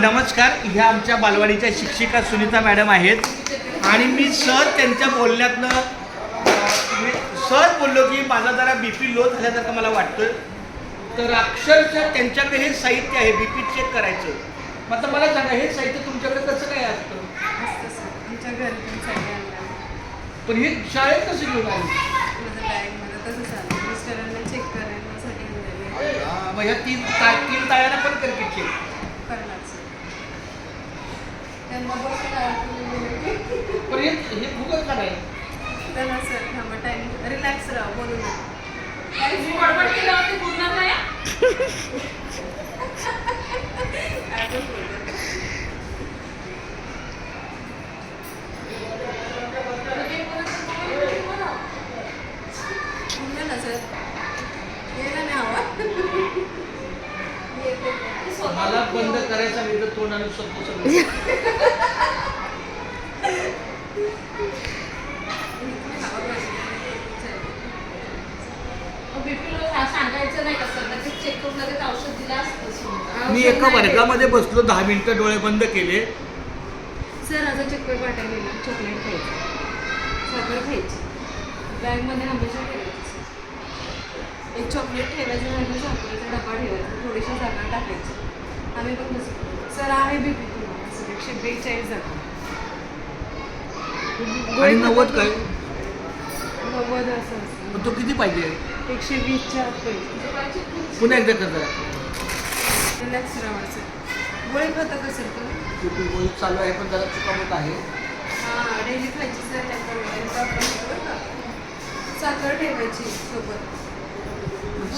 नमस्कार. ह्या आमच्या बालवाडीच्या शिक्षिका सुनीता मॅडम आहेत आणि मी सर त्यांच्या बोलण्यातनं सर बोललो की माझा जरा बीपी लो झाल्यासारखं मला वाटतं. तर अक्षरशः त्यांच्याकडे हे साहित्य आहे बीपी चेक करायचं. मतलब मला सांगा हे साहित्य तुमच्याकडे कसं काय असतं? आमच्या घरी पण हे शाळेत कसं घेऊन आले? माझं बॅगमध्ये तसं चालू मिस्टरांना चेक करण्यासाठी मग ह्या तीन ताळ्यांना पण करते चेक करणार त्यांना बघ पण हे फुकट का नाही? त्यांना सर थांबा टाइम रिलॅक्स राहा बोलू नका. बडबड केल्यावरती बोलणार नाही. ना सर यायला नाही हवा मला बंद करायचा नाही तर तोंडाने सगळं सांगायचं नाही का सर लगेच चेक करून लगेच औषध दिलं असतं. मी एका वर्गामध्ये बसलो 10 मिनिटं डोळे बंद केले. सर आता चक्कर पाठवली चॉकलेट खायचं साखर खायची बॅगमध्ये हमेशा ठेवायची. एक चॉकलेट ठेवायचं आणि साखरेचा डबा ठेवायचा थोडीशी साखर टाकायची. आम्ही पण बसतो सर आहे बी पी तुम्हाला सर 142 जातो. आणि 90 काय? 90 असं असतं. पण तो किती पाहिजे? 120च्या आत पाहिजे. पुन्हा एकदा कर जरा. रिलॅक्स राहायचं. गोळी खाता का सर तुम्ही? गोळी चालू आहे पण जरा चुकामत आहे. हां डेली खायची सर त्याप्रमाणे साखर ठेवायची सोबत.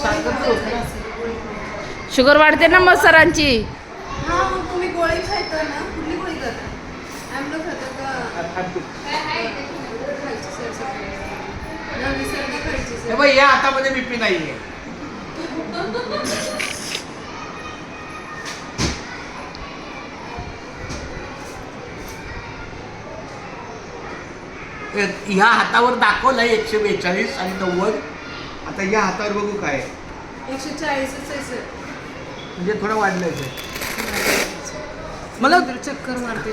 साखर तर होतं ना. शुगर वाढते ना मग सरांची. हां मग तुम्ही गोळी खाता ना कुठली गोळी खाता? आमलं खाता का? खायची सर सकाळी. नवी सर्दी खायची हे सर. बाई या हातामध्ये बीपी नाहीये. ह्या हातावर दाखवलंय 142 आणि 90. आता या हातावर बघू काय 140च आहे सर. म्हणजे थोडं वाढलंय ते. मला तर चक्कर मारते.